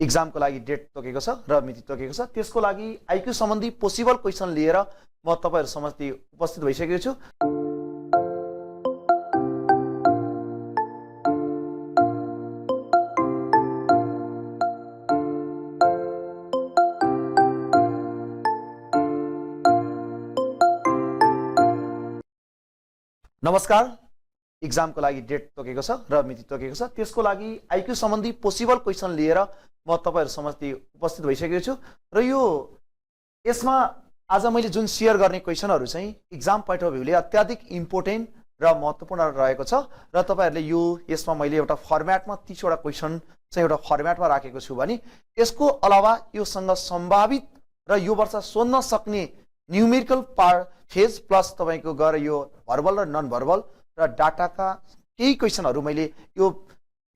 एक्जामको लागि डेट तोकेको छ र मिति तोकेको छ। त्यसको लागि आइक्यू सम्बन्धी पोसिबल क्वेसन लिएर म तपाईहरु समक्ष उपस्थित भइसकेको छु। नमस्कार, एक्जामको लागि डेट तोकेको छ र मिति तोकेको छ। त्यसको लागि आइक्यू सम्बन्धी पोसिबल क्वेसन लिएर म तपाईहरु समक्ष उपस्थित भइसकेको छु र यसमा आज मैले जुन शेयर गर्ने क्वेसनहरु चाहिँ एक्जाम पोइन्ट अफ भ्यूले अत्याधिक इम्पोर्टेन्ट र महत्त्वपूर्ण रहेको छ र तपाईहरुले यसमा मैले एउटा फर्म्याटमा 30 वटा क्वेसन चाहिँ एउटा फर्म्याटमा राखेको छु भने यसको अलावा योसँग सम्भावित र यो वर्ष सोध्न सक्ने न्यूमेरिकल पार्ट फेज प्लस तपाईको गएर यो भर्बल र नन भर्बल र डाटाका केही क्वेसनहरु मैले यो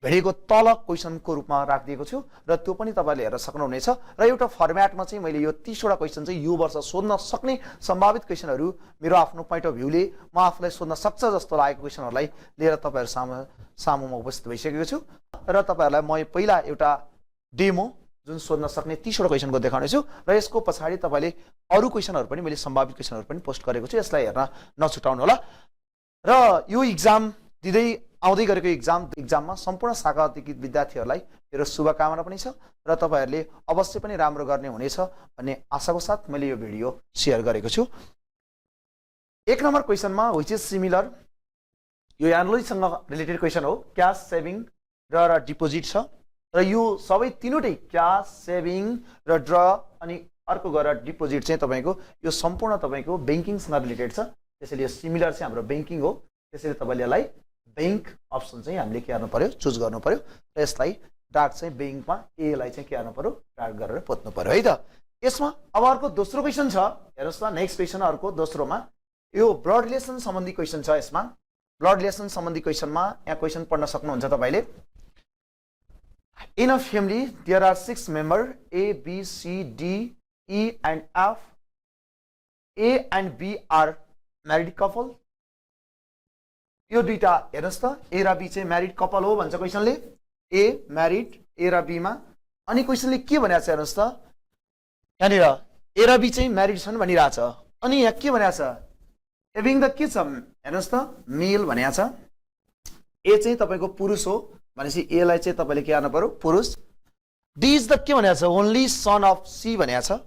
भिडियोको तल क्वेसनको रूपमा राखिदिएको छु र त्यो पनि तपाईले हेर्न सक्नुहुनेछ र एउटा फर्म्याटमा चाहिँ मैले यो 30 वटा क्वेसन चाहिँ यो वर्ष सोध्न सक्ने सम्भावित क्वेसनहरु मेरो आफ्नो पोइन्ट अफ भ्यूले म आफुलाई सोध्न सक्छ जस्तो लागेको क्वेसनहरुलाई लिएर तपाईहरु सामुमा उपस्थित भइसकेको छु र तपाईहरुलाई म पहिला एउटा डेमो जुन सोध्न सक्ने 30 वटा क्वेसनको देखाउने छु र यसको पछाडी तपाईले अरु क्वेसनहरु पनि मैले सम्भावित क्वेसनहरु पनि पोस्ट गरेको छु। यसलाई हेर्न नछुटाउनु होला र यो एक्जाम दिदै आउँदै गरेको एक्जाममा सम्पूर्ण शाखा अधिकृत विद्यार्थीहरुलाई मेरो शुभकामना पनि छ र तपाईहरुले अवश्य पनि राम्रो गर्ने हुनेछ भन्ने आशाको साथ मैले यो भिडियो शेयर गरेको छु। एक नम्बर क्वेसनमा व्हिच इज सिमिलर, यो एनालोजीसँग रिलेटेड क्वेसन हो। क्याश सेभिङ र डिपोजिट छ र यो सबै तीनवटै क्याश सेभिङ र ड्र अनि अर्को गएर डिपोजिट चाहिँ तपाईको यो सम्पूर्ण तपाईको बैंकिङसँग रिलेटेड छ। त्यसैले यो सिमिलर चाहिँ हाम्रो बैंकिङ हो। त्यसैले तपाईले यसलाई बैंक अप्सन चाहिँ हामीले के गर्नु पर्यो, चुज गर्नु पर्यो र यसलाई डार्क चाहिँ बैंकमा ए लाई चाहिँ के गर्नु पर्यो, डार्क गरेर पोत्नु पर्यो है त। यसमा अब अर्को दोस्रो क्वेसन छ, हेर्नुस् त नेक्स्ट क्वेसन अर्को दोस्रोमा यो ब्लड रिलेसन सम्बन्धी क्वेसन छ। यसमा ब्लड रिलेसन सम्बन्धी क्वेसनमा यहाँ क्वेसन पढ्न सक्नुहुन्छ तपाईले। In a family, there are 6 members A, B, C, D, E and F. A and B are married couple. यो दुईटा हेर्नुस् त A र B चाहिँ म्यारिड कपल हो भन्छ क्वेसनले। A म्यारिड A र B मा। अनि क्वेसनले के भनेको छ हेर्नुस् त, यहाँनिर A र B चाहिँ म्यारिड छन् भनिरहेछ। अनि यहाँ के भनेको छ, हेभिङ द के छ हेर्नुस् त मेल भनेको छ। A चाहिँ तपाईको पुरुष हो भनेपछि ए लाई चाहिँ तपाईले के गर्नु पर्यो, पुरुष। डी इज द के भनेको छ, ओन्ली सन अफ सी भनेको छ।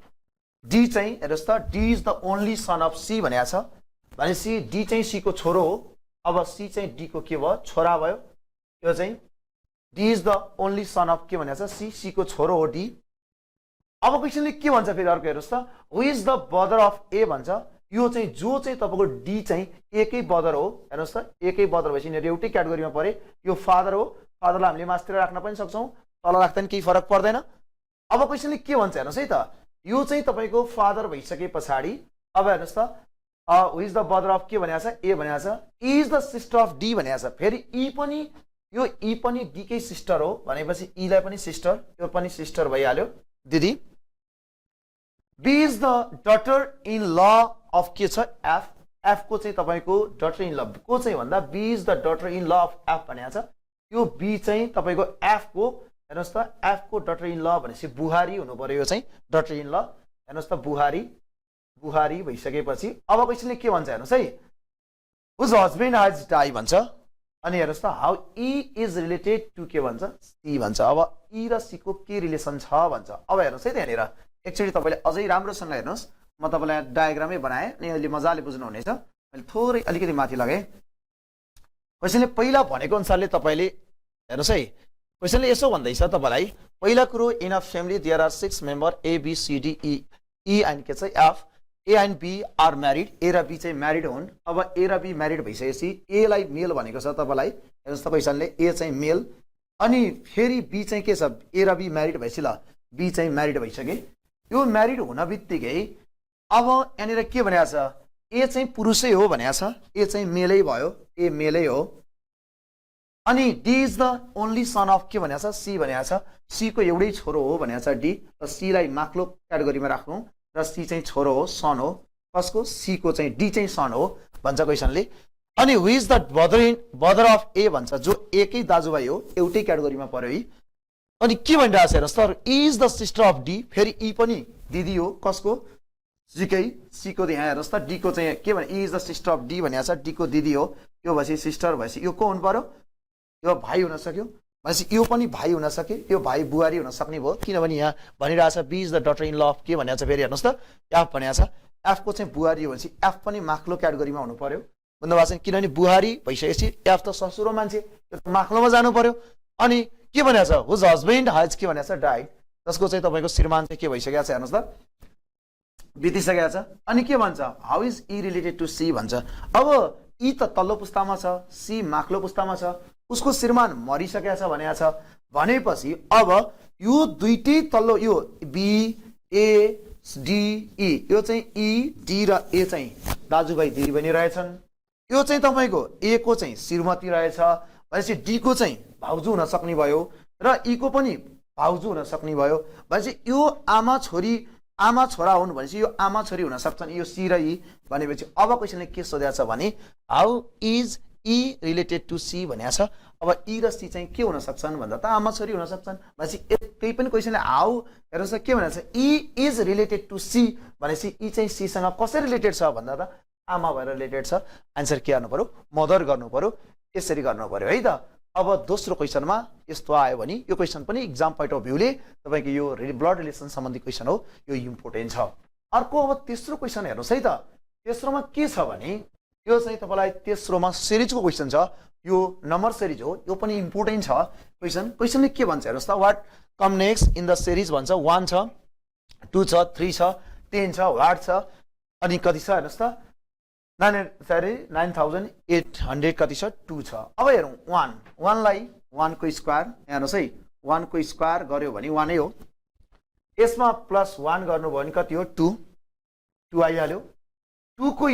डी चाहिँ हेर्नुस् त D is the only son of C भनेको छ भनेपछि डी चाहिँ सी को छोरो हो। अब सी चाहिँ डी को के भयो, छोरा भयो। यो चाहिँ D is the only son of के भनेको छ, सी को छोरो हो डी। अब क्वेसनले के भन्छ फेरि अर्को हेर्नुस् त, हु इज द ब्रदर अफ ए भन्छ। यो चाहिँ जो चाहिँ तपाईको डी चाहिँ एकै ब्रदर हो। हेर्नुस् त एकै ब्रदर भएपछि यिनीहरु एउटै क्याटेगोरीमा परे। यो फादर हो, फादरलाई हामीले मास्तिर राख्न पनि सक्छौं, तल राख्दा पनि केही फरक पर्दैन। अब क्वेसनले के भन्छ हेर्नुस् है त, यो चाहिँ तपाईको फादर भइसके पछाडी अब हेर्नुस् त हु इज द ब्रदर अफ के भनेको छ, ए भनेको छ। Is the sister of D भनेको छ। फेरि ई पनि यो ई पनि डी कै सिस्टर हो भनेपछि ई लाई पनि सिस्टर, यो पनि सिस्टर भइहाल्यो दिदी। B is the daughter in law of के छ, एफ। एफ को चाहिँ तपाईको डटर इन ल को चाहिँ भन्दा B is the daughter in law of F भनेको छ। यो बी चाहिँ तपाईको एफ को हेर्नुस् त एफ को डटर इन ल भनेपछि बुहारी हुनु पर्यो। यो चाहिँ डटर इन ल हेर्नुस् त बुहारी भइसकेपछि अब क्वेसनले के भन्छ हेर्नुस् है, हुज हस्बेन्ड हैज डाई भन्छ। अनि हेर्नुस् त how E is related to के भन्छ, सी भन्छ। अब ई र सी को के रिलेसन छ भन्छ। अब हेर्नुस् है त यहाँनिर एकचोटी तपाईले अझै राम्रोसँग हेर्नुस्, म तपाईलाई डायग्रामै बनाए अनि अहिले मजाले बुझ्नु हुनेछ। मैले थोरै अलिकति माथि लगे। क्वेसनले पहिला भनेको अनुसारले तपाईले हेर्नुस् है, क्वेसनले यसो भन्दैछ तपाईलाई, पहिला कुरो in a family there are 6 member A B C D E and K चाहिँ F. A and B are married. A र बी चाहिँ म्यारिड हुन्। अब ए र बी म्यारिड भइसकेपछि ए लाई मेल भनेको छ तपाईलाई। हेर्नुस् त क्वेसनले ए चाहिँ मेल अनि फेरि बी चाहिँ के छ, ए र बी म्यारिड भएपछि ल बी चाहिँ म्यारिड भइसके। यो म्यारिड हुन बित्तिकै अब यहाँनिर के भनेको छ, ए चाहिँ पुरुषै हो भनेको छ, ए चाहिँ मेलै भयो, ए मेलै हो। अनि D is the only son of के भनेको छ, सी भनेको छ। सी को एउटै छोरो हो भनेको छ डी। र सी लाई माक्लो क्याटेगोरीमा राख्नु र सी चाहिँ छोरो हो, सन हो। कसको, सी को चाहिँ डी चाहिँ सन हो भन्छ क्वेसनले। अनि हु इज द ब्रदर अफ ए भन्छ, जो एकै दाजुभाइ हो, एउटै क्याटेगोरीमा पर्यो है। अनि के भनिरहेछ हेर्नुहोस् त is the sister of D फेरि ई पनि दिदी हो कसको सीकै सीको यहाँ हेर्नुहोस् त डी को चाहिँ के भने is the sister of D भनेको छ डी को दिदी हो यो भएपछि सिस्टर भएपछि यो को हुनु पर्यो यो भाइ हुन सक्यो भनेपछि यो पनि भाइ हुन सक्यो यो भाइ बुहारी हुन सक्ने भयो किनभने यहाँ भनिरहेछ B is the daughter in law of के भनेको छ फेरि हेर्नुहोस् त एफ भनेको छ एफ को चाहिँ बुहारी हो भनेपछि एफ पनि माथिल्लो क्याटेगोरीमा हुनु पर्यो बुझ्नु भएको छ किनभने बुहारी भइसकेपछि एफ त ससुरो मान्छे यो त माथिल्लोमा जानु पर्यो अनि के भनेको छ हुज हस्बेन्ड हेज के भनेको छ डाइड जसको चाहिँ तपाईँको श्रीमान चाहिँ के भइसकेको छ हेर्नुहोस् त बितिसकेको छ अनि के भन्छ how is E related to C भन्छ अब ई त तल्लो पुस्तामा छ सी माथिल्लो पुस्तामा छ उसको श्रीमान मरिसकेको छ भनेको छ भनेपछि अब यो दुईटै तल्लो यो बी ए डी ई यो चाहिँ ई डी र ए चाहिँ दाजुभाइ दिदीबहिनी रहेछन् यो चाहिँ तपाईँको ए को चाहिँ श्रीमती रहेछ भनेपछि डी को चाहिँ भाउजू हुन सक्ने भयो र ई को पनि भाउजू हुन सक्ने भयो भनेपछि यो आमा छोरा हुन् भनेपछि यो आमा छोरी हुन सक्छन् यो सी र ई भनेपछि अब क्वेसनले के सोधेको छ भने how is E related to C भनेको छ अब ई र सी चाहिँ के हुन सक्छन् भन्दा त आमा छोरी हुन सक्छन् भनेपछि त्यही पनि क्वेसनले हाउ हेर्नुहोस् त के भनेको छ E is related to C भनेपछि ई चाहिँ सीसँग कसरी रिलेटेड छ भन्दा त आमा भएर रिलेटेड छ आन्सर के गर्नु पर्यो मदर गर्नु पर्यो यसरी गर्नु पर्यो है त अब दोस्रो क्वेसनमा यस्तो आयो भने यो क्वेसन पनि इक्जाम पोइन्ट अफ भ्यूले तपाईँको यो ब्लड रिलेसन सम्बन्धी क्वेसन हो यो इम्पोर्टेन्ट छ अर्को अब तेस्रो क्वेसन हेर्नुहोस् है त तेस्रोमा के छ भने यो चाहिँ तपाईँलाई तेस्रोमा सिरिजको क्वेसन छ यो नम्बर सिरिज हो यो पनि इम्पोर्टेन्ट छ क्वेसनले के भन्छ हेर्नुहोस् त what come next in the series भन्छ 1 छ 2 छ 3 छ 10 छ वाट छ अनि कति छ हेर्नुहोस् त 9800 कति छ 2 छ अब हेरौँ 1 लाई 1 को स्क्वायर हेर्नुहोस् है 1 को स्क्वायर गर्यो भने 1 नै हो यसमा प्लस 1 गर्नुभयो भने कति हो 2 आइहाल्यो 2 को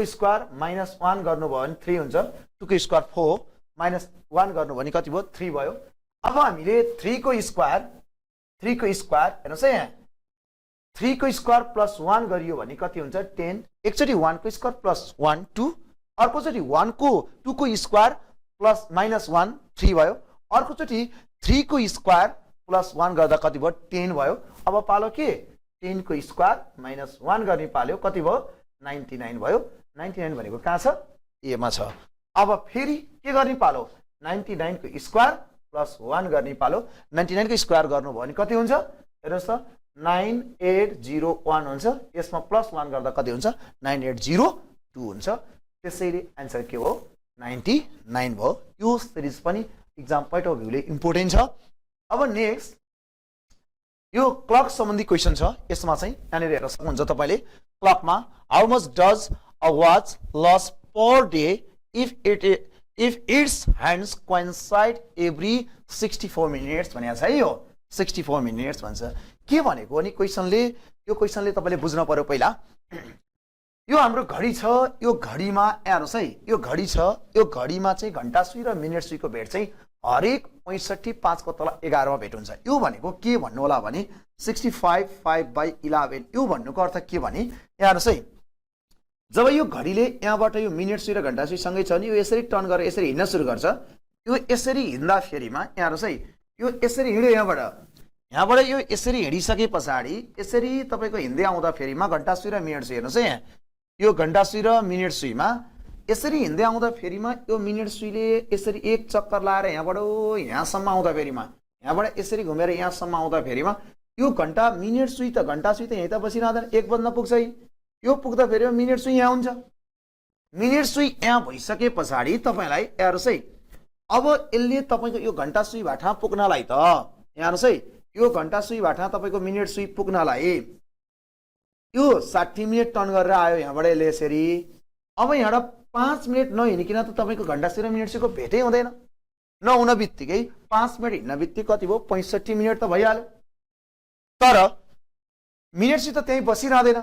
स्क्वायर माइनस 1 गर्नुभयो भने 3 हुन्छ 2 को स्क्वायर 4 माइनस 1 गर्नुभयो भने कति भयो 3 भयो अब हामीले 3 को स्क्वायर हेर्नुहोस् है यहाँ 3 को स्क्वायर प्लस 1 गरियो भने कति हुन्छ 10 एकचोटि 1 को स्क्वायर प्लस 1 2 अर्कोचोटि 1 को 2 को स्क्वायर प्लस माइनस 1 3 भयो अर्कोचोटि 3 को स्क्वायर प्लस 1 गर्दा कति भयो 10 भयो अब पालो के 10 को स्क्वायर माइनस 1 गर्ने पाल्यो कति भयो 99 भयो 99 भनेको कहाँ छ एमा छ अब फेरि के गर्ने पालो 99 को स्क्वायर प्लस 1 गर्ने पालो 99 को स्क्वायर गर्नुभयो भने कति हुन्छ हेर्नुहोस् त 9801 हुन्छ यसमा प्लस 1 गर्दा कति हुन्छ 9802 हुन्छ त्यसैले आन्सर के हो 99 भयो यो सिरिज पनि इक्जाम पोइन्ट अफ भ्यूले इम्पोर्टेन्ट छ अब नेक्स्ट यो क्लक सम्बन्धी क्वेसन छ यसमा चाहिँ यहाँनिर हेर्न सक्नुहुन्छ तपाईँले क्लकमा how much does a watch lose per day if its hands coincide every 64 minutes भनेको छ है यो 64 मिनट्स भन्छ के भनेको अनि यो क्वेसनले तपाईँले बुझ्न पर्यो पहिला यो हाम्रो घडी छ यो घडीमा हेर्नुहोस् है यो घडी छ यो घडीमा चाहिँ घण्टा सुई र मिनट सुईको भेट चाहिँ हरेक 65 5 को तल 11 मा भेट हुन्छ यो भनेको के भन्नु होला भने 65 5/11 यो भन्नुको अर्थ के भने हेर्नुहोस् है जब यो घडीले यहाँबाट यो मिनट सुई र घण्टा सुई सँगै छ नि यो यसरी टर्न गरेर यसरी हिँड्न सुरु गर्छ यो यसरी हिँड्दा फेरिमा हेर्नुहोस् है यो यसरी हिँड्यो यहाँबाट यो यसरी हिँडिसके पछाडि यसरी तपाईँको हिँड्दै आउँदा फेरिमा घण्टा सुई र मिनट सुई हेर्नुहोस् है यहाँ यो घण्टा सुई र मिनट सुईमा यसरी हिँड्दै आउँदा फेरिमा यो मिनट सुईले यसरी एक चक्कर लाएर यहाँबाट यहाँसम्म आउँदा फेरिमा यहाँबाट यसरी घुमेर यहाँसम्म आउँदा फेरिमा यो मिनट सुई त यहीँ त बसिरहँदैन एक बज्न पुग्छ यो पुग्दा फेरि मिनट सुई यहाँ हुन्छ मिनट सुई यहाँ भइसके पछाडि तपाईँलाई हेर्नुहोस् है अब यसले तपाईँको यो घण्टा सुई भाटा पुग्नलाई त हेर्नुहोस् है यो घण्टा सुई भाटा तपाईँको मिनट सुई पुग्नलाई यो 60 मिनट टर्न गरेर आयो यहाँबाट यसले यसरी अब यहाँबाट 5 मिनट नहिँडिकन त तपाईँको घण्टा सुई र मिनट सुईको भेटै हुँदैन नहुन बित्तिकै 5 मिनट हिँड्न बित्तिकै कति भयो 65 मिनट त भइहाल्यो तर मिनट सुई त त्यहीँ बसिरहँदैन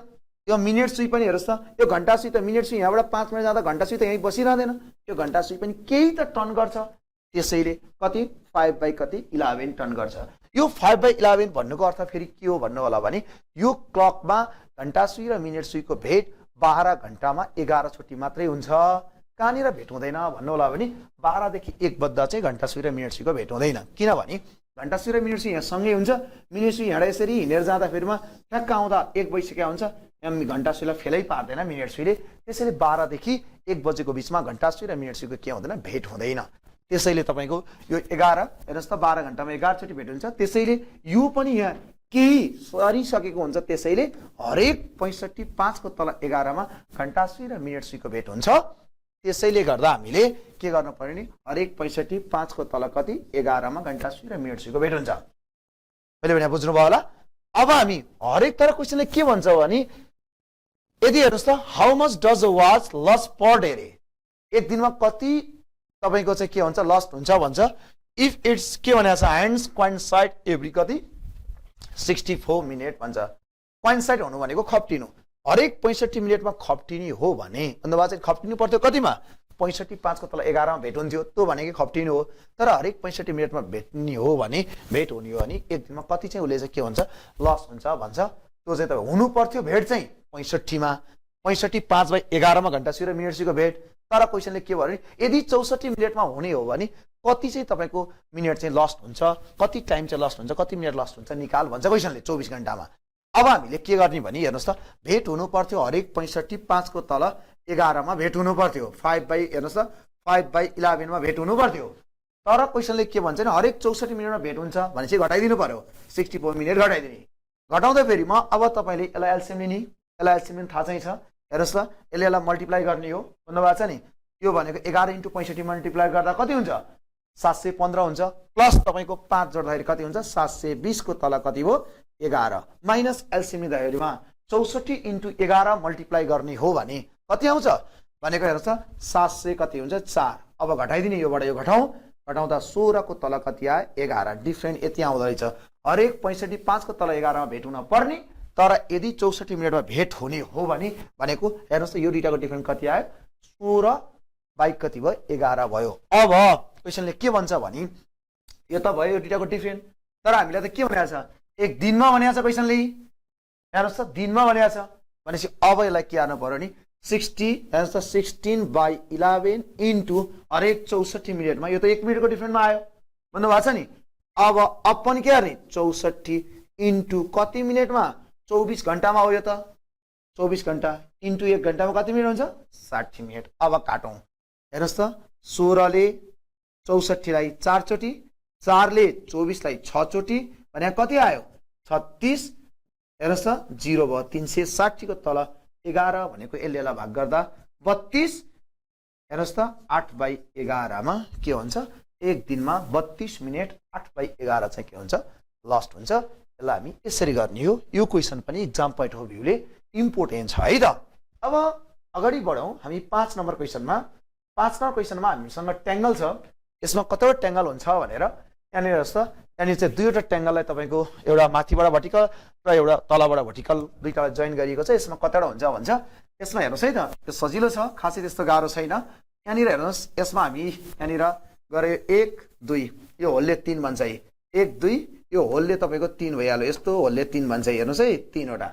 यो मिनट सुई पनि हेर्नुहोस् त यो घण्टा सुई त मिनट सुई यहाँबाट 5 मिनट जाँदा घण्टा सुई त यहीँ बसिरहँदैन यो घण्टा सुई पनि केही त टर्न गर्छ त्यसैले कति 5/11 टर्न गर्छ यो 5/11 भन्नुको अर्थ फेरि के हो भन्नु होला भने यो क्लकमा घण्टा सुई र मिनट सुईको भेट 12 घण्टामा 11 छुट्टी मात्रै हुन्छ कहाँनिर भेट हुँदैन भन्नु होला भने 12 देखि 1 बज्दा चाहिँ घण्टा सुई र मिनट सुईको भेट हुँदैन किनभने घण्टा सुई र मिनट सुई यहाँ सँगै हुन्छ मिनट सुई हिँडा यसरी हिँडेर जाँदा फेरिमा ठ्याक्क आउँदा 1 बजिसकेको हुन्छ यहाँ घण्टा सुईलाई फेलै पार्दैन मिनट सुईले त्यसैले 12 देखि 1 बजेको बीचमा घण्टा सुई र मिनट सुईको के हुँदैन भेट हुँदैन त्यसैले तपाईको यो 11 हेर्नुस् त 12 घण्टामा 11 चोटि भेट हुन्छ त्यसैले यो पनि यहाँ केही सरिसकेको हुन्छ त्यसैले हरेक 65 को तल 11 मा घण्टा सुई र मिनट सुईको भेट हुन्छ त्यसैले गर्दा हामीले के गर्न पर्यो नि हरेक 65 को तल कति 11 मा घण्टा सुई र मिनट सुईको भेट हुन्छ मैले भने बुझ्नु भयो होला अब हामी हरेक तर क्वेशनले के भन्छ भने यदि हेर्नुस् त how much does a watch lose per day रे एक दिनमा कति तपाईको चाहिँ के हुन्छ लस्ट हुन्छ भन्छ इफ इट्स के भनेको छ ह्यान्ड्स क्वाइन्साइड एभ्री कति 64 मिनेट भन्छ क्वाइन्साइड हुनु भनेको खप्टिनु हरेक 65 मिनेटमा खप्टिनी हो भने अन्त चाहिँ खप्टिनु पर्थ्यो कतिमा 65 को तल 11 मा भेट हुन्थ्यो त्यो भनेको खप्टिनु हो तर हरेक 65 मिनेटमा भेट्ने हो भने भेट हुने हो भने एक दिनमा कति चाहिँ उले चाहिँ के हुन्छ लस हुन्छ भन्छ त्यो चाहिँ त हुनु पर्थ्यो भेट चाहिँ 65 मा 65 5/11 मा घण्टा सुई र मिनेट सुईको भेट तर क्वेशनले के भन्यो यदि 64 मिनेटमा हुने हो भने कति चाहिँ तपाईको मिनेट चाहिँ लस्ट हुन्छ कति टाइम चाहिँ लस्ट हुन्छ कति मिनेट लस्ट हुन्छ निकाल भन्छ क्वेशनले 24 घण्टामा अब हामीले के गर्ने भनी हेर्नुस् त भेट हुनु पर्थ्यो हरेक 65 5 को तल 11 मा भेट हुनु पर्थ्यो 5 बाइ हेर्नुस् त 5/11 मा भेट हुनु पर्थ्यो तर क्वेशनले के भन्छ नि हरेक 64 मिनेटमा भेट हुन्छ भने चाहिँ घटाइदिनु पर्यो 64 मिनेट घटाइदिने घटाउँदै फेरि म अब तपाईले यसलाई एलसीएम लिने यसलाई एलसीएम लिन थाहा चाहिँ छ हेर्नुस् त यसले मल्टिप्लाई गर्ने हो भन्नु भएको छ नि यो भनेको 11 * 65 मल्टिप्लाई गर्दा कति हुन्छ 715 हुन्छ प्लस तपाईको 5 जोड्दाखेरि कति हुन्छ 720 को तल कति हो 11 माइनस एलसीएम लिँदाखेरिमा 64 * 11 मल्टिप्लाई गर्ने हो भने कति आउँछ भनेको हेर्नुस् त 700 कति हुन्छ 4 अब घटाइदिने योबाट यो घटाउँदा 16 को तल कति आयो 11 डिफरेन्ट यति आउँदो रहेछ हरेक 65 5 को तल 11 मा भेट हुन पर्ने तर यदि 64 मिनेटमा भेट हुने हो भने भनेको हेर्नुस् त यो दुईटाको डिफरेन्ट कति आयो 16 बाइ कति भयो 11 भयो अब क्वेशनले के भन्छ भने यो त भयो यो दुईटाको डिफरेन्ट तर हामीलाई त के भनेको छ एक दिनमा भनेको छ क्वेशनले हेर्नुस् त दिनमा भनेको छ भनेपछि अब यसलाई के हाल्नु पर्यो नि 60 हेर्नुस् त 16/11 इन्टु हरेक 64 मिनेटमा यो त 1 मिनेटको डिफरेन्टमा आयो भन्नु भएको छ नि अब पनि के गर्ने 64 इन्टु कति मिनेटमा 24 घण्टामा हो यो त 24 घण्टा इन्टु 1 घण्टामा कति मिनेट हुन्छ 60 मिनेट अब काटौं हेर्नुस् त 16 ले 64 लाई 4 चोटी 4 ले 24 लाई 6 चोटी भने कति आयो 36 हेर्नुस् त 0 भयो 360 को तल 11 भनेको यसले भाग गर्दा 32 हेर्नुस् त 8/11 मा के हुन्छ एक दिनमा 32 मिनेट 8/11 चाहिँ के हुन्छ लस्ट हुन्छ यसलाई हामी यसरी गर्ने हो यो क्वेशन पनि एक्जाम पोइन्ट अफ भ्यूले इम्पोर्टेन्ट छ है त अब अगाडि बढौं हामी 5 नम्बर क्वेशनमा 5 नम्बर क्वेशनमा हामीसँग ट्याङ्गल छ यसमा कतिवटा ट्याङ्गल हुन्छ भनेर यहाँनिर हेर्नुस् त यहाँनिर चाहिँ दुईवटा ट्याङ्गललाई तपाईको एउटा माथिबाट भर्टिकल र एउटा तलबाट भर्टिकल दुईटालाई जोइन गरिएको छ यसमा कतिवटा हुन्छ भन्छ यसमा हेर्नुस् है त यो सजिलो छ खासै त्यस्तो गाह्रो छैन यहाँनिर हेर्नुस् यसमा हामी यहाँनिर गरे 1 2 यो होलले 3 भन्छ है 1 2 यो होलले तपाईको 3 भइहाल्यो यस्तो होलले 3 भन्छ हेर्नुस् है 3 वटा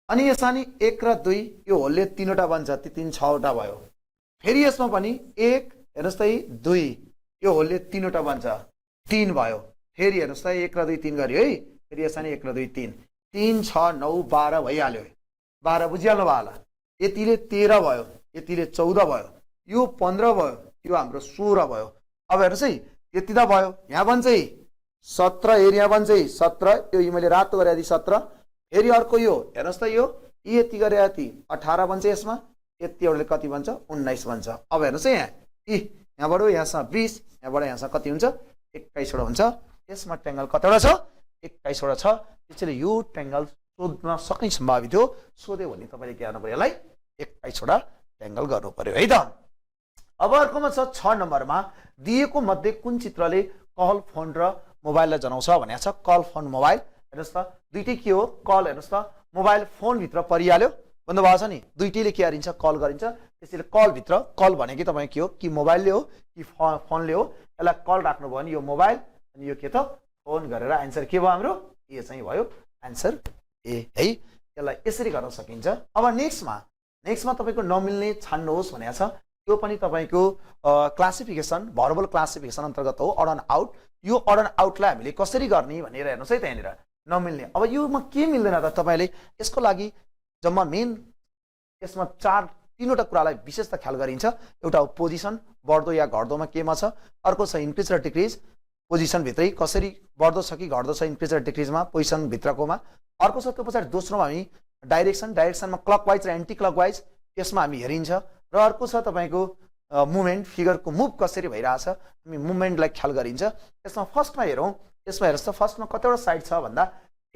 अनि यसमा नि 1 र 2 यो होलले 3 वटा भन्छ ती 3 6 वटा भयो फेरि यसमा पनि 1 हेर्नुस् त 2 यो होलले 3 वटा भन्छ 3 भयो फेरि हेर्नुस् त 1 र 2 3 गर्यो है फेरि यसमा नि 1 र 2 3 3 6 9 12 भइहाल्यो 12 बुझिहाल्नु भयो होला यतिले 13 भयो यतिले 14 भयो यो 15 भयो यो हाम्रो 16 भयो अब हेर्नुस् है यति त भयो यहाँ भन्छ है 17 एरिया भन्छ है 17 यो मैले रातो गरे यदि 17 फेरि अर्को यो हेर्नुस् त यो यति गरे यति 18 भन्छ यसमा यति एउटाले कति भन्छ 19 भन्छ अब हेर्नुस् है यहाँ यहाँबाट यहाँसम्म 20 यहाँबाट यहाँसम्म कति हुन्छ 21 वटा हुन्छ यसमा ट्याङ्गल कतिवटा छ 21 वटा छ त्यसैले यो ट्याङ्गल सोध्न सक्ने सम्भावित हो सोध्यो भने तपाईले के गर्नु पर्यो यसलाई 21 वटा ट्याङ्गल गर्नु पर्यो है त अब अर्कोमा छ 6 नम्बरमा दिएको मध्ये कुन चित्रले कल फोन र मोबाइललाई जनाउँछ भनेको छ कल फोन मोबाइल हेर्नुस् त दुईटै के हो कल हेर्नुस् त मोबाइल फोन भित्र परिहाल्यो भन्नु भएको छ नि दुईटैले के गरिन्छ कल गरिन्छ त्यसैले कल भित्र कल भनेको तपाई के हो कि मोबाइलले हो कि फोनले हो यसलाई कल राख्नु भयो भने यो मोबाइल अनि यो के त फोन गरेर आन्सर के भयो हाम्रो ए चाहिँ भयो आन्सर ए है यसलाई यसरी गर्न सकिन्छ अब नेक्स्टमा तपाईको नमिल्ने छान्नुहोस् भनेको छ यो पनि तपाईको क्लासिफिकेसन भर्बल क्लासिफिकेसन अन्तर्गत हो अड एन्ड आउट यो अड एन्ड आउटलाई हामीले कसरी गर्ने भनेर हेर्नुस् है त्यहाँनिर नमिल्ने अब योमा के मिल्दैन त तपाईले यसको लागि जम्मा मेन यसमा तीनवटा कुरालाई विशेष त ख्याल गरिन्छ एउटा हो पोजिसन बढ्दो या घट्दोमा केमा छ अर्को छ इन्क्रिज र डिक्रिज पोजिसन भित्रै कसरी बढ्दो छ कि घट्दो छ इन्क्रिज र डिक्रिजमा पोजिसन भित्रकोमा अर्को छ त्यो पछाडि दोस्रोमा हामी डाइरेक्सनमा क्लकवाइज र एन्टी क्लकवाइज यसमा हामी हेरिन्छ र अर्को छ तपाईको मुभमेन्ट फिगरको मुभ कसरी भइरहेछ हामी मुभमेन्टलाई ख्याल गरिन्छ यसमा फर्स्टमा हेरौँ यसमा हेर्नुहोस् त फर्स्टमा कतिवटा साइड छ भन्दा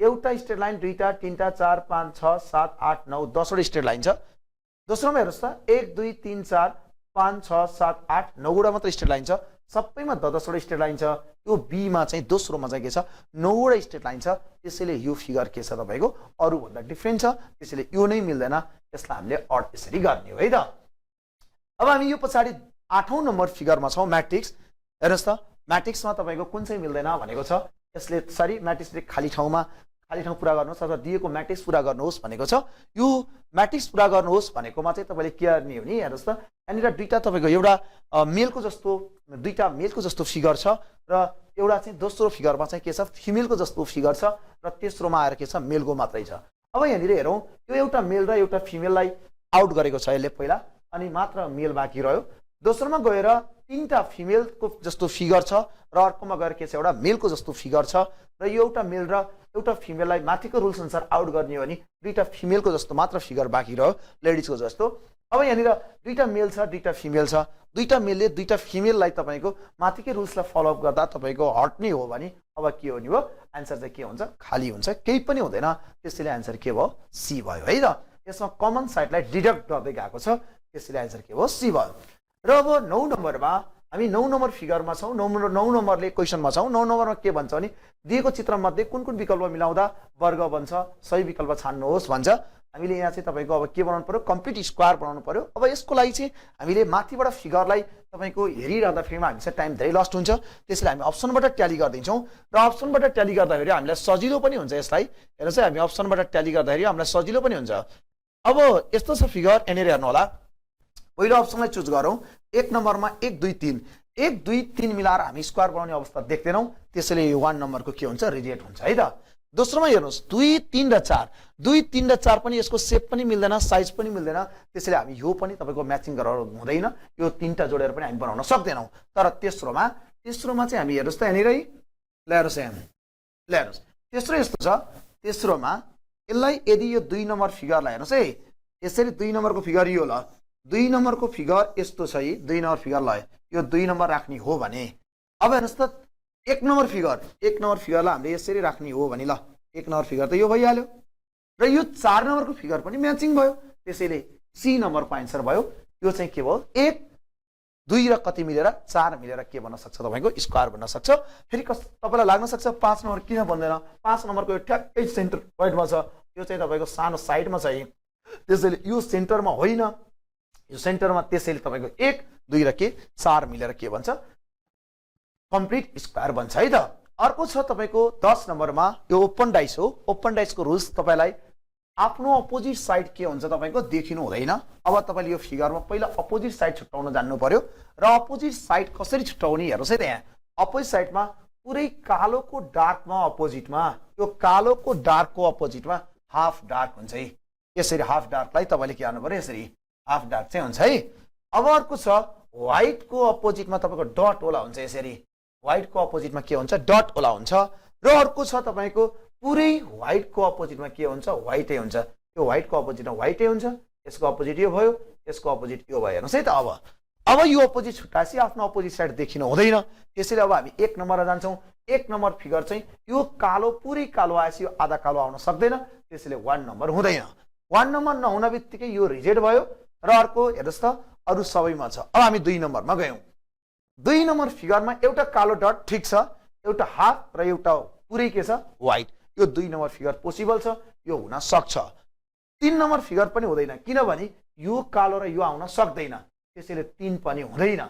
एउटा स्ट्रेट लाइन दुईटा तीनटा 4 5 6 7 8 9 10 वटा स्ट्रेट लाइन छ दोस्रोमा हेर्नुहोस् त 1 2 3 4 5 6 7 8 9 वटा मात्र स्ट्रेट लाइन छ सबैमा 10 वटा स्ट्रेट लाइन छ यो बी मा चाहिँ दोस्रोमा चाहिँ के छ 9 वटा स्ट्रेट लाइन छ त्यसैले यो फिगर के छ तपाईको अरु भन्दा डिफरेन्ट छ त्यसैले यो नै मिल्दैन यसलाई हामीले अड यसरी गर्ने हो है त अब हामी यो पछाडी 8औं नम्बर फिगरमा छौं म्याट्रिक्स हेर्नुस् त म्याट्रिक्समा तपाईको कुन चाहिँ मिल्दैन भनेको छ यसले सरी म्याट्रिक्सले खाली ठाउँ पूरा गर्नुहोस् अथवा दिएको म्याट्रिक्स पूरा गर्नुहोस् भनेको छ यो म्याट्रिक्स पूरा गर्नुहोस् भनेकोमा चाहिँ तपाईले के गर्ने हो नि हेर्नुस् त यहाँनिर दुईटा तपाईको एउटा मेलको जस्तो फिगर छ र एउटा चाहिँ दोस्रो फिगरमा चाहिँ के छ फिमेलको जस्तो फिगर छ र तेस्रोमा आएर के छ मेलको मात्रै छ अब यहाँनिर हेरौँ यो एउटा मेल र एउटा फिमेललाई आउट गरेको छ यसले पहिला अनि मात्र मेल बाँकी रह्यो दोस्रोमा गएर तीनटा फिमेलको जस्तो फिगर छ र अर्कोमा गएर के छ एउटा मेलको जस्तो फिगर छ र यो एउटा मेल र एउटा फिमेललाई माथिको रुल्स अनुसार आउट गर्ने हो भने दुईटा फिमेलको जस्तो मात्र फिगर बाँकी रह्यो लेडिजको जस्तो अब यहाँनिर दुईटा मेल छ दुईटा फिमेल छ दुईटा मेलले दुईटा फिमेललाई तपाईको माथिकै रुल्सलाई फलो अप गर्दा तपाईको हट्ने हो भने अब के हो नि हो आन्सर चाहिँ के हुन्छ खाली हुन्छ केही पनि हुँदैन त्यसैले आन्सर के भयो सी भयो है त यसमा कमन साइडलाई डिडक्ट गर्दै गएको छ त्यसैले आन्सर के भयो सी भयो र अब 9 नम्बरमा हामी 9 नम्बर फिगरमा छौं 9 नम्बरले क्वेशनमा छौं 9 नम्बरमा के भन्छ भने दिएको चित्रमध्ये कुन कुन विकल्प मिलाउँदा वर्ग बन्छ सही विकल्प छान्नुहोस् भन्छ हामीले यहाँ चाहिँ तपाईको अब के बनाउनु पर्यो कम्प्लिट स्क्वायर बनाउनु पर्यो अब यसको लागि चाहिँ हामीले माथिबाट फिगरलाई तपाईको हेरिरहँदा फेरिमा हामीसँग टाइम धेरै लस्ट हुन्छ त्यसैले हामी अप्सनबाट ट्याली गर्दिन्छौं र अप्सनबाट ट्याली गर्दाखेरि हामीलाई सजिलो पनि हुन्छ यसलाई हेर्नुस् है हामी अप्सनबाट ट्याली गर्दाखेरि हामीलाई सजिलो पनि हुन्छ अब यस्तो छ फिगर यहाँनिर हेर्नु होला पहिलो अप्सनलाई चुज गरौँ 1 नम्बरमा 1 2 3 1 2 3 मिलाएर हामी स्क्वायर बनाउने अवस्था देख्दैनौं त्यसैले यो 1 नम्बरको के हुन्छ रिजेक्ट हुन्छ है त दोस्रोमा हेर्नुस् 2 3 र 4 2 3 र 4 पनि यसको शेप पनि मिल्दैन साइज पनि मिल्दैन त्यसैले हामी यो पनि तपाईको म्याचिङ गरेर हुँदैन यो तीनटा जोडेर पनि हामी बनाउन सक्दैनौं तर तेस्रोमा चाहिँ हामी हेर्नुस् त यहाँनिरै ल्याउनुस् तेस्रो यस्तो छ तेस्रोमा यसलाई यदि यो 2 नम्बर फिगरलाई हेर्नुस् है यसरी 2 नम्बरको फिगर यो ल 2 नम्बरको फिगर यस्तो छ है 2 नम्बर फिगर ल यो 2 नम्बर राख्ने हो भने अब हेर्नुस् त 1 नम्बर फिगरलाई हामीले यसरी राख्ने हो भने ल 1 नम्बर फिगर त यो भइहाल्यो र यो 4 नम्बरको फिगर पनि म्याचिङ भयो त्यसैले सी नम्बरको आन्सर भयो यो चाहिँ के भयो 1 2 र कति मिलेर 4 मिलेर के बन्न सक्छ तपाईको स्क्वायर बन्न सक्छ फेरि तपाईलाई लाग्न सक्छ 5 नम्बर किन बन्दैन 5 नम्बरको यो ठ्याक्कै सेन्टर पोइन्टमा छ यो चाहिँ तपाईको सानो साइडमा छ त्यसैले यो सेन्टरमा होइन यो सेन्टरमा त्यसैले तपाईको 1 2 र के 4 मिलेर के भन्छ कम्प्लिट स्क्वायर बन्छ है त अर्को छ तपाईको 10 नम्बरमा यो ओपन डाइस हो ओपन डाइसको रुल्स तपाईलाई आफ्नो अपोजिट साइड के हुन्छ तपाईको देखिनु हुँदैन अब तपाईले यो फिगरमा पहिला अपोजिट साइड छुट्याउन जान्नु पर्यो र अपोजिट साइड कसरी छुट्याउने हेर्नुस् है त्यहाँ अपोजिट साइडमा पुरै कालोको डार्कमा अपोजिटमा यो कालोको डार्कको अपोजिटमा हाफ डार्क हुन्छ है यसरी हाफ डार्कलाई तपाईले के गर्नु पर्यो यसरी हाफ डार्क चाहिँ हुन्छ है अब अर्को छ व्हाइटको अपोजिटमा तपाईको डट ओला हुन्छ यसरी व्हाइटको अपोजिटमा के हुन्छ डट ओला हुन्छ र अर्को छ तपाईको पुरै व्हाइटको अपोजिटमा के हुन्छ व्हाइटै हुन्छ यो व्हाइटको अपोजिटमा व्हाइटै हुन्छ यसको अपोजिट यो भयो यसको अपोजिट यो भयो हेर्नुस् है त अब यो अपोजिट छुट्टाएपछि आफ्नो अपोजिट साइड देखिनु हुँदैन त्यसैले अब हामी 1 नम्बरमा जान्छौं 1 नम्बर फिगर चाहिँ यो कालो पुरै कालो आएपछि यो आधा कालो आउन सक्दैन त्यसैले 1 नम्बर हुँदैन 1 नम्बर नहुन बित्तिकै यो रिजेक्ट भयो र अर्को हेर्नुस् त अरु सबैमा छ अब हामी 2 नम्बरमा गयौं 2 नम्बर फिगरमा एउटा कालो डट ठीक छ एउटा हाफ र एउटा पुरै के छ व्हाइट यो 2 नम्बर फिगर पोसिबल छ यो हुन सक्छ 3 नम्बर फिगर पनि हुँदैन किनभने यो कालो र यो आउन सक्दैन त्यसैले 3 पनि हुँदैन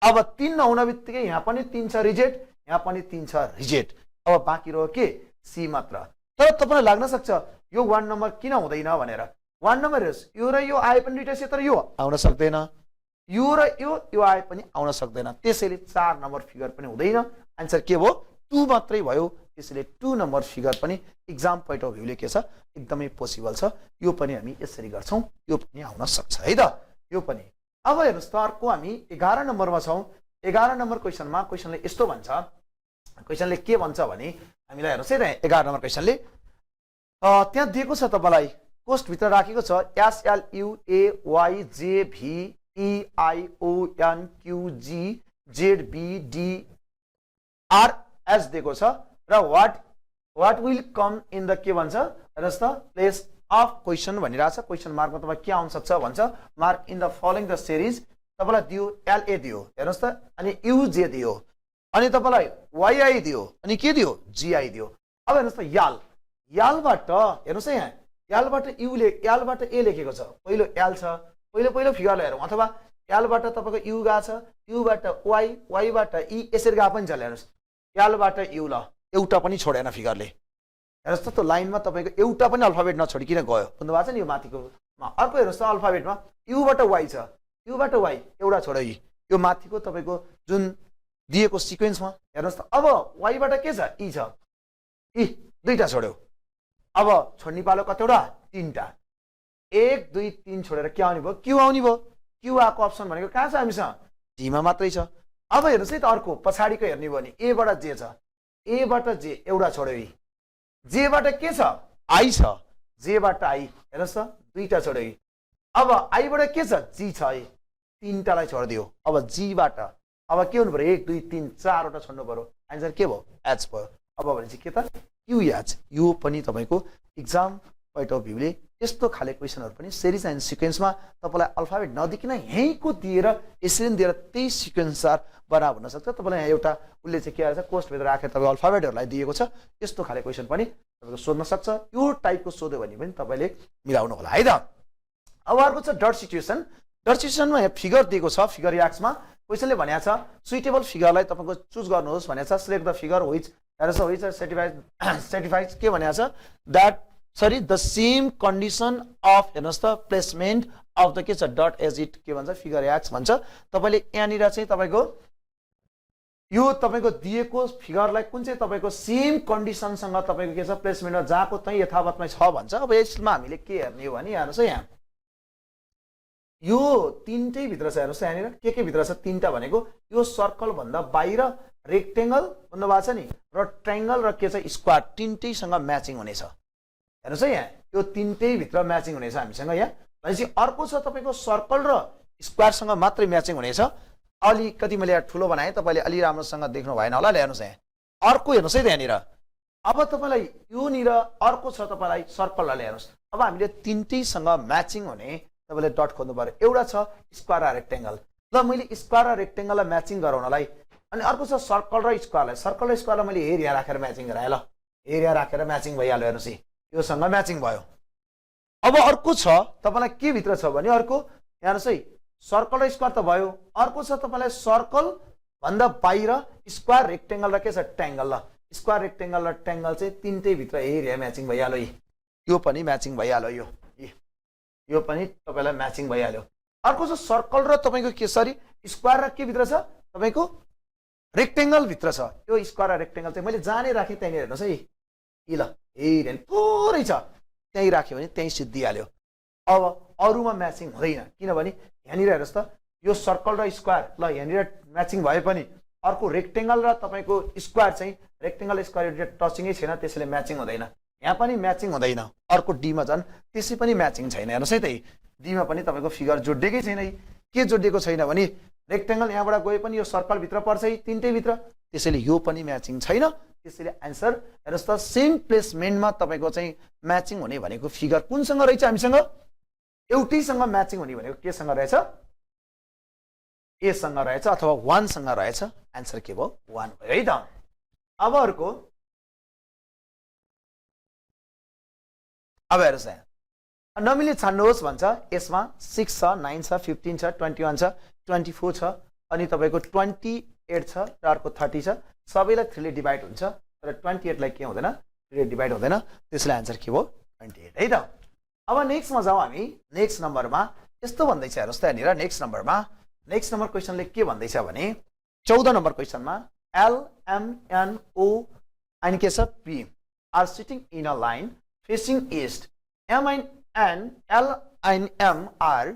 अब 3 नहुन बित्तिकै यहाँ पनि 3 छ रिजेक्ट यहाँ पनि 3 छ रिजेक्ट अब बाँकी रह्यो के सी मात्र तर तपाईलाई लाग्न सक्छ यो 1 नम्बर किन हुँदैन भनेर 1 नम्बर यो र यो आए पनि दुईटा छ तर यो आउन सक्दैन यो र यो आए पनि आउन सक्दैन, त्यसैले 4 नम्बर फिगर पनि हुँदैन। आन्सर के भयो 2 मात्रै भयो, त्यसैले 2 नम्बर फिगर पनि एक्जाम पोइन्ट अफ भ्यूले के छ एकदमै पोसिबल छ। यो पनि हामी यसरी गर्छौं, यो पनि आउन सक्छ है त, यो पनि। अब हेर्नुस् त अर्को हामी 11 नम्बरमा छौं। 11 नम्बर क्वेशनमा क्वेशनले यस्तो भन्छ, क्वेशनले के भन्छ भने हामीलाई हेर्नुस् है 11 नम्बर क्वेशनले त्यहाँ दिएको छ तपाईलाई कोष्ठ भित्र राखेको छ SLUAYJVEIONQGZBDRS दिएको छ र what will come in the के भन्छ हेर्नुस् त प्लेस अफ क्वेशन भनिरहेछ। क्वेशन मार्कमा तपाईँ के आउन सक्छ भन्छ, mark in the following the series तपाईलाई दियो LA दियो हेर्नुस् त, अनि UJ दियो, अनि तपाईलाई YI दियो, अनि के दियो GI दियो। अब हेर्नुस् त यालबाट हेर्नुस् है यहाँ यालबाट यालबाट ए लेखेको छ, पहिलो याल छ, पहिलो फिगरलाई हेरौँ, अथवा यालबाट तपाईको यु गएको छ, युबाट वाइ, वाइबाट इ यसरी गए पनि चल्यो। हेर्नुस् यालबाट यु ल एउटा पनि छोडेन फिगरले, हेर्नुस् त त्यो लाइनमा तपाईको एउटा पनि अल्फाबेट नछोडिकिन गयो, बुझ्नु भएको छ नि यो माथिको। अर्को हेर्नुस् त अल्फाबेटमा युबाट वाइ छ, युबाट वाइ एउटा छोड्यो, यो माथिको तपाईको जुन दिएको सिक्वेन्समा हेर्नुस् त। अब वाइबाट के छ इ छ, इ दुईटा छोड्यो, अब छोड्ने पालो कतिवटा 3टा, 1 2 3 छोडेर के आउने भयो क्यू आउने भयो। क्यू आको अप्सन भनेको कहाँ छ हामीसँग डीमा मात्रै छ। अब हेर्नुस् है त अर्को पछाडीको हेर्ने भयो भने ए बाट जे छ, ए बाट जे एउटा छोड्यो, जे बाट के छ आई छ, जे बाट आई हेर्नुस् त दुईटा छोड्यो, अब आई बाट के छ जी छ, 3टालाई छोडिदियो। अब जी बाट अब के हुनु पर्यो 1 2 3 4वटा छोड्नु पर्यो, आन्सर के भयो एच भयो। अब भनेपछि के त QH। यो पनि तपाईको एक्जाम पोइन्ट अफ भ्यूले यस्तो खाले क्वेशनहरु पनि सिरिज एन्ड सिक्वेन्समा तपाईलाई अल्फाबेट नदिकिन यहीँको दिएर यसरी दिएर त्यही सिक्वेन्सर बना हुन सक्छ। तपाईलाई यहाँ एउटा उल्ले चाहिँ के आएछ कोष्ठ भित्र राखेर तपाईको अल्फाबेटहरुलाई दिएको छ, यस्तो खाले क्वेशन पनि तपाईको सोध्न सक्छ। यो टाइपको सोध्यो भने पनि तपाईले मिलाउनु होला है त। अब अर्को छ डट सिचुएसन। डट सिचुएसनमा यहाँ फिगर दिएको छ, फिगर एक्समा क्वेशनले भनेको छ सुइटेबल फिगरलाई तपाईको चुज गर्नुहोस् भनेको छ। Select the figure which satisfies के भनेको छ that sorry the same condition of हेर्नुस् त प्लेसमेन्ट अफ द के छ डट एज इट के भन्छ फिगर एक्स भन्छ। तपाईले यहाँनिर चाहिँ तपाईको यो तपाईको दिएको फिगरलाई कुन चाहिँ तपाईको सेम कन्डिसनसँग तपाईको के छ प्लेसमेन्टमा जहाँको चाहिँ यथावतमै छ भन्छ। अब यसमा हामीले के हेर्ने हो भने हेर्नुस् है यहाँ यो तीनटै भित्र छ, हेर्नुस् यहाँनिर के भित्र छ तीनटा भनेको यो सर्कल भन्दा बाहिर रेक्टेंगल भन्नु भएको छ नि र ट्रायंगल र के छ स्क्वायर तीनटैसँग म्याचिङ हुनेछ। हेर्नुस् है यहाँ यो तीनटै भित्र म्याचिङ हुनेछ हामीसँग यहाँ। भनेपछि अर्को छ तपाईको सर्कल र स्क्वायरसँग मात्रै म्याचिङ हुनेछ। अलिकति मैले यहाँ ठुलो बनाएँ, तपाईले अलि राम्रोसँग देख्नु भएन होला। हेर्नुस् यहाँ अर्को हेर्नुस् है त यहाँनिर अब तपाईलाई यो निर अर्को छ तपाईलाई सर्कललाई हेर्नुस्। अब हामीले तीनटैसँग म्याचिङ हुने तपाईले डट खोज्नु पर्यो। एउटा छ स्क्वायर र रेक्टेंगल, ल मैले स्क्वायर र रेक्टेंगललाई म्याचिङ गराउनलाई अनि अर्को छ सर्कल र स्क्वायरलाई, सर्कल र स्क्वायरलाई मैले एरिया राखेर म्याचिङ गराएँ। ल एरिया राखेर म्याचिङ भइहाल्यो, हेर्नुस् योसँग म्याचिङ भयो। अब अर्को छ तपाईलाई के भित्र छ भने अर्को हेर्नुस् है सर्कल र स्क्वायर त भयो, अर्को छ तपाईलाई सर्कल भन्दा बाहिर स्क्वायर रेक्टेंगल र के छ ट्रायंगल। ल स्क्वायर रेक्टेंगल र ट्रायंगल चाहिँ तीनटै भित्र एरिया म्याचिङ भइहाल्यो, यो पनि म्याचिङ भइहाल्यो, यो पनि तपाईलाई म्याचिङ भइहाल्यो। अर्को छ सर्कल र तपाईको के सरी स्क्वायर र के भित्र छ तपाईको रेक्टेंगल भित्र छ। यो स्क्वायर र रेक्टेंगल चाहिँ मैले जाने राखेँ त्यही हेर्नुस् है ल हेरेन थोरै छ त्यही राख्यो भने त्यही सिद्धिहाल्यो। अब अरूमा म्याचिङ हुँदैन किनभने यहाँनिर हेर्नुस् त यो सर्कल र स्क्वायर ल यहाँनिर म्याचिङ भए पनि अर्को रेक्टेंगल र तपाईको स्क्वायर चाहिँ रेक्टेंगल स्क्वायर टचिङै छैन, त्यसैले म्याचिङ हुँदैन। यहाँ पनि म्याचिङ हुँदैन। अर्को डीमा झन् त्यसै पनि म्याचिङ छैन। हेर्नुस् है त डीमा पनि तपाईको फिगर जोडिएकै छैन। के जोडिएको छैन भने रेक्टेंगल यहाँबाट गए पनि यो सर्कल भित्र पर्छ है तीनटै भित्र, त्यसैले यो पनि म्याचिङ छैन। त्यसैले आन्सर हेर्नुस् त सेम प्लेसमेन्टमा तपाईको चाहिँ म्याचिङ हुने भनेको फिगर कुनसँग रहेछ हामीसँग एउटैसँग म्याचिङ हुने भनेको केसँग रहेछ ए सँग रहेछ अथवा 1 सँग रहेछ। आन्सर के भयो 1 भयो है त। अब अर्को अब हेर्नुस् यहाँ नमिले छान्नुहोस् भन्छ। यसमा 6 छ 9 छ 15 छ 21 छ 24 छ अनि तपाईको 28 छ र अर्को 30 छ। सबैलाई 3 ले डिभाइड हुन्छ र 28 लाई के हुँदैन 3 ले डिभाइड हुँदैन, त्यसले आन्सर के भयो 28 है त। अब नेक्स्टमा जाउँ हामी। नेक्स्ट नम्बरमा यस्तो भन्दै छ हेर्नुस् त यहाँनिर नेक्स्ट नम्बरमा नेक्स्ट नम्बर क्वेसनले के भन्दैछ भने 14 number क्वेसनमा L, M, N, O and के छ P are sitting in a line facing east. M and N, L and M are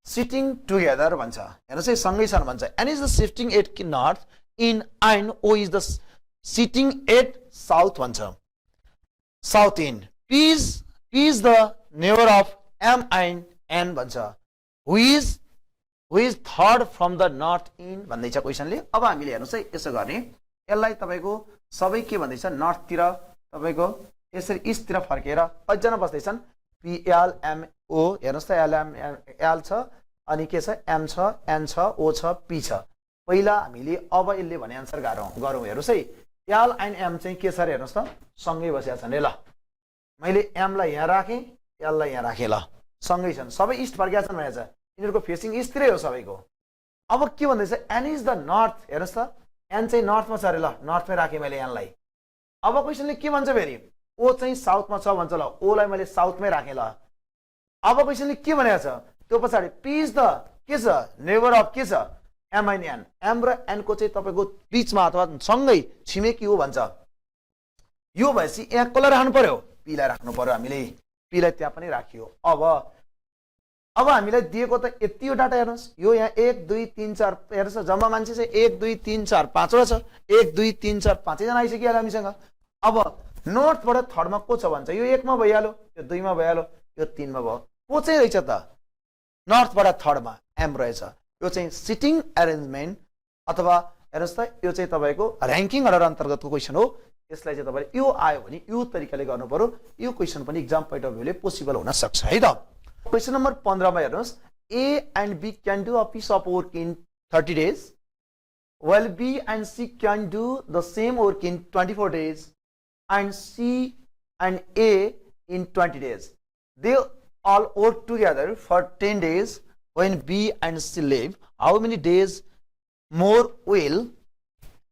sitting together भन्छ। हेर्नुहोस् है सँगै छन् भन्छ। N is the sitting at north in and O is the sitting at south भन्छ। South in. P is the neighbor of M and N भन्छ। Who is third from the north in भन्दैछ क्वेसनले। अब हामीले हेर्नुहोस् है यसो गर्ने यसलाई तपाईको सबै के भन्दैछ नर्थतिर तपाईको यसरी इस्टतिर फर्केर कतिजना बस्दैछन् PL MO हेर्नुहोस् त LM छ अनि के छ M छ N छ O छ P छ। पहिला हामीले अब यसले भने आन्सर गरौँ हेर्नुहोस् है L and M चाहिँ के छ हेर्नुहोस् त सँगै बसेका छन् ल। मैले M लाई यहाँ राखेँ L लाई यहाँ राखेँ ल सँगै छन् सबै इस्ट फर्केका छन् भनेको छ। यिनीहरूको फेसिङ इस्टतिरै हो सबैको। अब के भन्दैछ N इज द नर्थ हेर्नुहोस् त N चाहिँ नर्थमा छ अरे ल नर्थमै राखेँ मैले N लाई। अब क्वेसनले के भन्छ फेरि O चाहिँ साउथमा छ भन्छ ल O लाई मैले साउथमै राखेँ ल। अब क्वेसनले के भनेको छ त्यो पछाडि P इज द के छ नेबर अफ के छ M and N M र N को चाहिँ तपाईको बीचमा अथवा सँगै छिमेकी हो भन्छ। यो भएपछि यहाँ कसलाई राख्नु पर्यो P लाई राख्नु पर्यो हामीले P लाई त्यहाँ पनि राखियो। अब हामीलाई दिएको त यति हो डाटा हेर्नुहोस् यो यहाँ 1 2 3 4 हेर्नुहोस् जम्मा मान्छे चाहिँ 1 2 3 4 5 वटा छ 1 2 3 4 5 जना आइसक्यो हामीसँग। अब नर्थबाट थर्डमा को छ भन्छ यो 1 मा भइहाल्यो यो 2 मा भइहाल्यो यो 3 मा भयो को चाहिँ रहेछ त नर्थबाट थर्डमा M रहेछ। यो चाहिँ सिटिङ अरेन्जमेन्ट अथवा हेर्नुहोस् त यो चाहिँ तपाईको र्याङ्किङ अर्डर अन्तर्गतको क्वेसन हो। यसलाई चाहिँ तपाईले यो आयो भने यो तरिकाले गर्नु पर्यो। यो क्वेसन पनि एक्जाम पोइन्ट अफ भ्यूले पोसिबल हुन सक्छ है त। क्वेसन नम्बर 15 मा हेर्नुहोस् A and B can do a piece of work in 30 days while B and C can do the same work in 24 days and C and A in 20 days. They all work together for 10 days. When B and C leave, how many days more will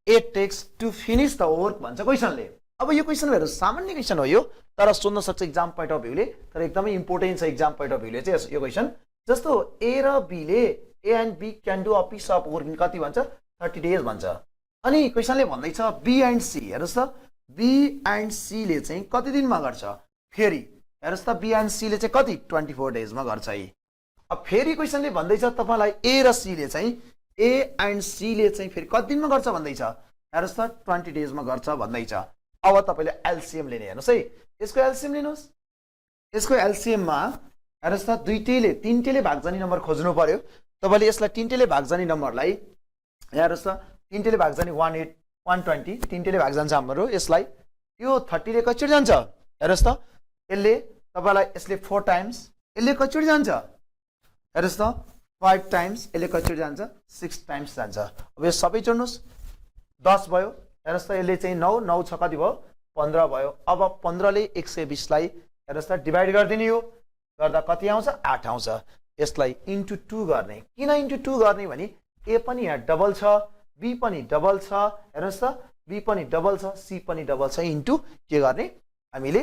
it takes to finish the work भन्छ क्वेसनले। अब यो question हेर्नु सामान्य question हो यो तर सोध्न सक्छ एक्जाम पोइन्ट अफ भ्यूले तर एकदमै इम्पोर्टेन्ट छ एक्जाम पोइन्ट अफ भ्यूले चाहिँ यो क्वेसन। जस्तो A र B ले A and B can do a piece of work in कति भन्छ 30 days भन्छ। अनि क्वेसनले भन्दैछ B and C हेर्नुस् त B and C ले चाहिँ कति दिनमा गर्छ फेरि हेर्नुस् त B and C ले चाहिँ कति 24 days मा गर्छ है। अब फेरि क्वेसनले भन्दैछ तपाईलाई A र C ले चाहिँ A and C ले चाहिँ फेरि कति दिनमा गर्छ भन्दैछ हेर्नुस् त 20 days मा गर्छ भन्दैछ। अब तपाईले एलसीएम लिने हेर्नुस् है यसको एलसीएम लिनुस्। यसको एलसीएम मा हेर्नुस् त तीनटेले भाग जाने नम्बर खोज्नु पर्यो। तपाईले यसलाई तीनटेले भाग जाने नम्बरलाई हेर्नुस् त तीनटेले भाग जाने 18 120 तीनटेले भाग जान्छ हाम्रो यसलाई यो 30 ले कतिचोटि जान्छ हेर्नुस् त यसले तपाईलाई यसले 4 टाइम्स यसले कतिचोटि जान्छ हेर्नुस् त 5 टाइम्स यसले कतिचोटि जान्छ 6 टाइम्स जान्छ। अब यो सबै जोड्नुस् 10 भयो हेर्नुस् त यसले चाहिँ 9 9 छ कति भयो 15 भयो। अब 15 ले 120 लाई हेर्नुस् त डिभाइड गरिदिने यो गर्दा कति आउँछ 8 आउँछ। यसलाई इन्टु 2 गर्ने किन इन्टु 2 गर्ने भने A पनि यहाँ डबल छ B पनि डबल छ हेर्नुस् त B पनि डबल छ C पनि डबल छ इन्टु के गर्ने हामीले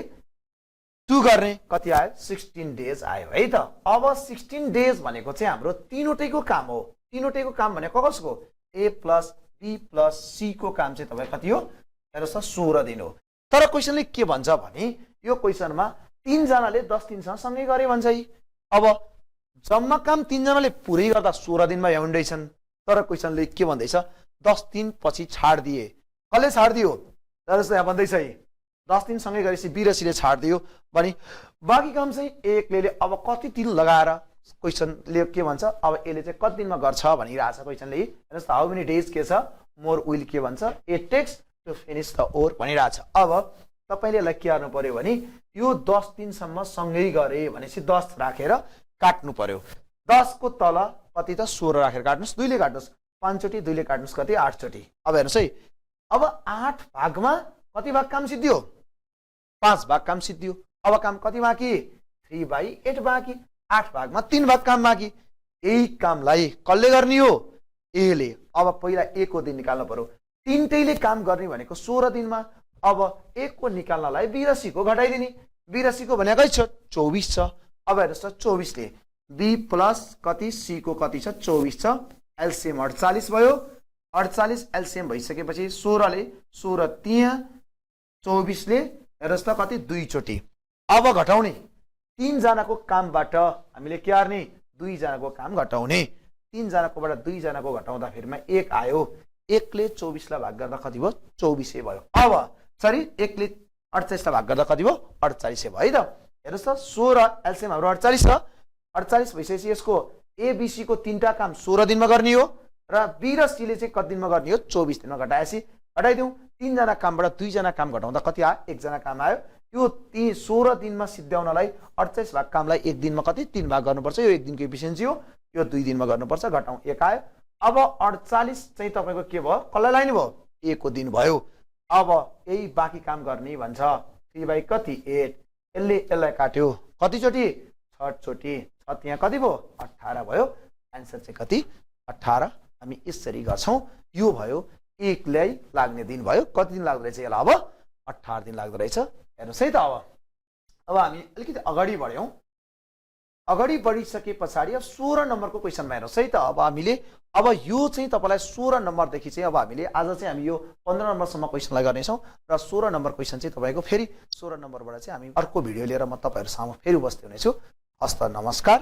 2 गर्ने कति आयो 16 डेज आयो है त। अब 16 डेज भनेको चाहिँ हाम्रो तीनवटैको काम हो। तीनवटैको काम भनेको कसको A plus B plus C को काम चाहिँ तपाईँ कति हो हेर्नुस् त 16 दिन हो। तर क्वेसनले के भन्छ भने यो क्वेसनमा 3 जनाले 10 दिनसँग सँगै गरे भन्छ है। अब जम्मा काम 3 जनाले पुरै गर्दा 16 दिनमा भ्याउँदैछन् तर क्वेसनले के भन्दैछ 10 दिन पछि छाड दिए कसले छाड दियो हेर्नुस् त यहाँ भन्दैछ है 10 दिन सँगै गरेपछि B र C ले छाड दियो भने बाँकी काम चाहिँ एकले अब कति दिन लगाएर क्वेसनले के भन्छ अब यसले चाहिँ कति दिनमा गर्छ भनिरहेछ क्वेसनले हेर्नुस् त हाउ मेनी डेज के छ मोर विल के भन्छ it takes to finish the work भनिरहेछ। अब तपाईले यसलाई के गर्नु पर्यो भने यो 10 दिनसम्म सँगै गरे भनेपछि 10 राखेर काट्नु पर्यो। 10 को तल कति त 16 राखेर काट्नुस् 2 ले काट्नुस् 5 चोटी 2 ले काट्नुस् कति 8 चोटी। अब हेर्नुस् है अब 8 भागमा कति भाग काम सिद्धियो 5 भाग काम सिद्धियो। अब काम कति बाँकी 3/8 बाँकी 8 भागमा 3 भाग काम बाँकी। यही कामलाई कसले गर्ने हो A ले। अब पहिला A को दिन निकाल्नु पर्यो तीनटैले काम गर्ने भनेको 16 दिनमा। अब 1 को निकाल्नलाई B र C को घटाइदिने B र C को भनेकै छ 24 छ। अब हेर्नुस् त 24 ले B प्लस कति C को कति छ 24 छ एलसीएम 48 भयो 48 एलसीएम भइसकेपछि 16 ले 16 त्यहाँ 24 ले हेर्नुस् त कति 2 चोटी अब घटाउने 3 जनाको कामबाट हामीले के गर्ने 2 जनाको काम घटाउने 3 जनाकोबाट 2 जनाको घटाउँदा फेरिमा 1 आयो 1 ले 24 लाई भाग गर्दा कति भयो 24 भयो अब सरी 1 ले 48 लाई भाग गर्दा कति भयो 48 भयो है त हेर्नुस् त 16 एलसीएम हाम्रो 48 छ 48 भइसकेपछि यसको एबीसी को 3टा काम 16 दिनमा गर्ने हो र बी र सी ले चाहिँ कति दिनमा गर्ने हो 24 दिनमा घटाएपछि हटाइदिउँ 3 जना कामबाट 2 जना काम घटाउँदा कति आयो 1 जना काम आयो यो 16 दिनमा सिद्ध्याउनलाई 48 भाग कामलाई 1 दिनमा कति 3 भाग गर्नुपर्छ यो 1 दिनको एफिसिएन्सी हो यो 2 दिनमा गर्नुपर्छ घटाउँ 1 आयो अब 48 चाहिँ तपाईको के भयो कसलाई लाइने भयो ए को दिन भयो अब यही बाँकी काम गर्ने भन्छ 3 बाइ कति 8 यसलाई काट्यो कति चोटी 6 चोटी 6 त्यहाँ कति भयो 18 भयो आन्सर चाहिँ कति 18 हामी यसरी गर्छौं यो भयो 1 लाई लाग्ने दिन भयो कति दिन लाग्दो रहेछ यसलाई अब 18 दिन लाग्दो रहेछ हेर्नुस् है त अब हामी अलिकति अगाडि बढ्यौं अगाडि बढिसके पछाडी अब 16 नम्बरको क्वेशनमा हेर्नुस् है त अब हामीले अब यो चाहिँ तपाईलाई 16 नम्बर देखि चाहिँ अब हामीले आज चाहिँ हामी यो 15 नम्बरसम्म क्वेशनलाई गर्ने छौं र 16 नम्बर क्वेशन चाहिँ तपाईको फेरि 16 नम्बरबाट चाहिँ हामी अर्को भिडियो लिएर म तपाईहरु सामु फेरि उपस्थित हुनेछु हस्त नमस्कार।